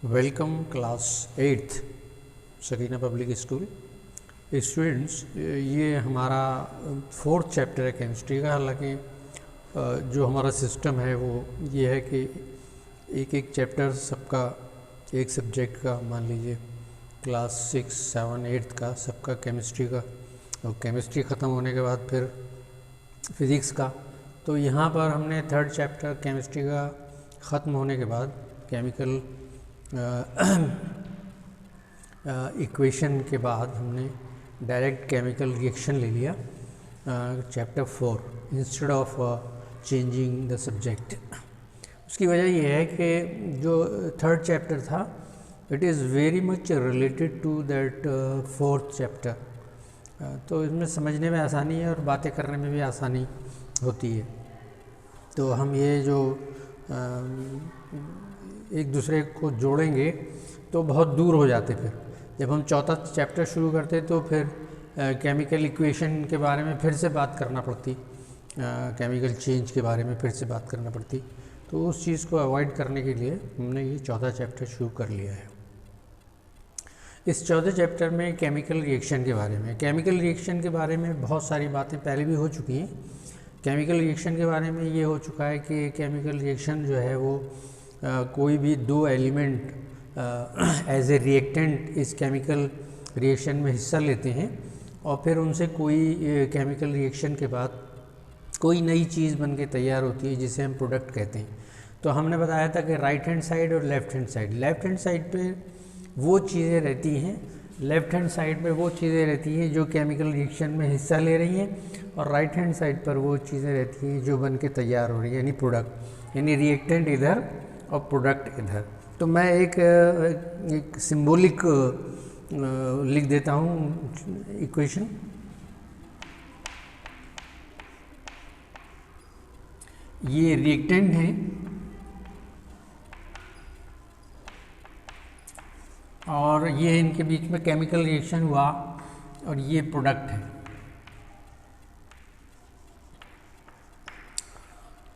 Welcome class 8th Sakina public school. Students, ये हमारा 4th chapter है केमिस्ट्री का। हालांकि जो हमारा सिस्टम है वो ये है कि एक एक चैप्टर सबका एक सब्जेक्ट का, मान लीजिए क्लास 6, 7, 8 का सबका केमिस्ट्री का, और केमिस्ट्री ख़त्म होने के बाद फिर फिज़िक्स का। तो यहाँ पर हमने 3rd चैप्टर केमिस्ट्री का ख़त्म होने के बाद केमिकल इक्वेशन के बाद हमने डायरेक्ट केमिकल रिएक्शन ले लिया chapter 4 instead of changing the subject. उसकी वजह यह है कि जो 3rd चैप्टर था it is very much related to that 4th chapter, तो इसमें समझने में आसानी है और बातें करने में भी आसानी होती है। तो हम ये जो एक दूसरे को जोड़ेंगे तो बहुत दूर हो जाते। फिर जब हम 4था चैप्टर शुरू करते तो फिर केमिकल इक्वेशन के बारे में फिर से बात करना पड़ती, केमिकल चेंज के बारे में फिर से बात करना पड़ती। तो उस चीज़ को अवॉइड करने के लिए हमने ये 4था चैप्टर शुरू कर लिया है। इस 4थे चैप्टर में केमिकल रिएक्शन के बारे में बहुत सारी बातें पहले भी हो चुकी हैं। केमिकल रिएक्शन के बारे में ये हो चुका है कि केमिकल रिएक्शन जो है वो कोई भी दो एलिमेंट एज ए रिएक्टेंट इस केमिकल रिएक्शन में हिस्सा लेते हैं और फिर उनसे कोई केमिकल रिएक्शन के बाद कोई नई चीज़ बन के तैयार होती है जिसे हम प्रोडक्ट कहते हैं। तो हमने बताया था कि राइट हैंड साइड और लेफ़्ट हैंड साइड पे वो चीज़ें रहती हैं, लेफ़्ट हैंड साइड पे वो चीज़ें रहती हैं जो केमिकल रिएक्शन में हिस्सा ले रही हैं, और राइट हैंड साइड पर वो चीज़ें रहती हैं जो बन के तैयार हो रही हैं, यानी प्रोडक्ट, यानी रिएक्टेंट इधर और प्रोडक्ट इधर। तो मैं एक सिंबॉलिक लिख देता हूँ इक्वेशन। ये रिएक्टेंट है और ये इनके बीच में केमिकल रिएक्शन हुआ और ये प्रोडक्ट है।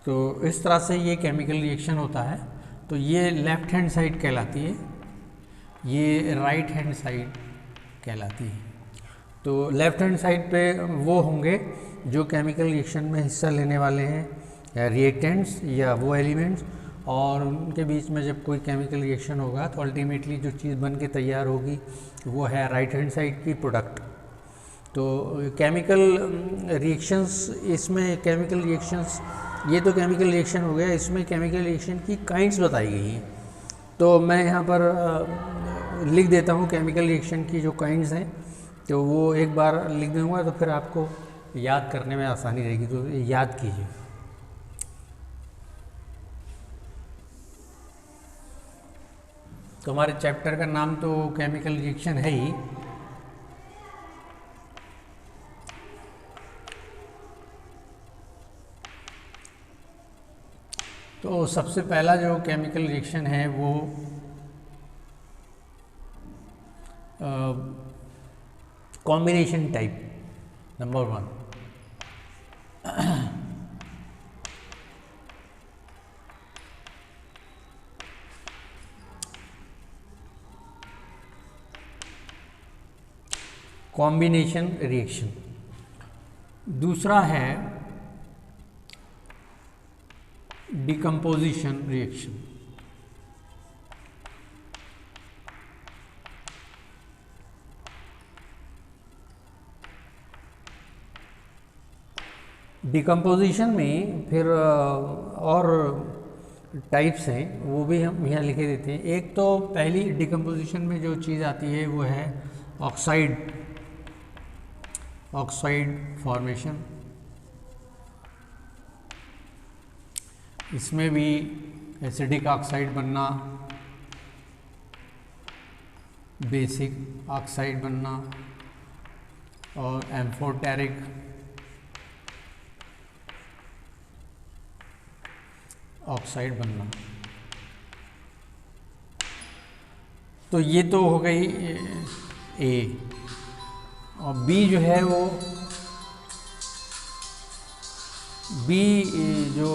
तो इस तरह से ये केमिकल रिएक्शन होता है। तो ये लेफ़्ट हैंड साइड कहलाती है, ये राइट हैंड साइड कहलाती है। तो लेफ़्ट हैंड साइड पे वो होंगे जो केमिकल रिएक्शन में हिस्सा लेने वाले हैं, या रिएक्टेंट्स या वो एलिमेंट्स, और उनके बीच में जब कोई केमिकल रिएक्शन होगा तो अल्टीमेटली जो चीज़ बन के तैयार होगी वो है राइट हैंड साइड की प्रोडक्ट। तो केमिकल रिएक्शंस, इसमें केमिकल रिएक्शंस, ये तो केमिकल रिएक्शन हो गया, इसमें केमिकल रिएक्शन की काइंड्स बताई गई हैं। तो मैं यहाँ पर लिख देता हूँ केमिकल रिएक्शन की जो काइंड्स हैं, तो वो एक बार लिख दूँगा तो फिर आपको याद करने में आसानी रहेगी, तो याद कीजिए। तो हमारे चैप्टर का नाम तो केमिकल रिएक्शन है ही। तो सबसे पहला जो केमिकल रिएक्शन है वो combination type number 1। Combination reaction. दूसरा है डिकम्पोजिशन रिएक्शन। डिकम्पोजिशन में फिर और टाइप्स हैं, वो भी हम यहाँ लिखे देते हैं। एक तो पहली डिकम्पोजिशन में जो चीज़ आती है वो है ऑक्साइड फॉर्मेशन। इसमें भी एसिडिक ऑक्साइड बनना, बेसिक ऑक्साइड बनना और एम्फोटेरिक ऑक्साइड बनना। तो ये तो हो गई ए, और बी जो है वो बी जो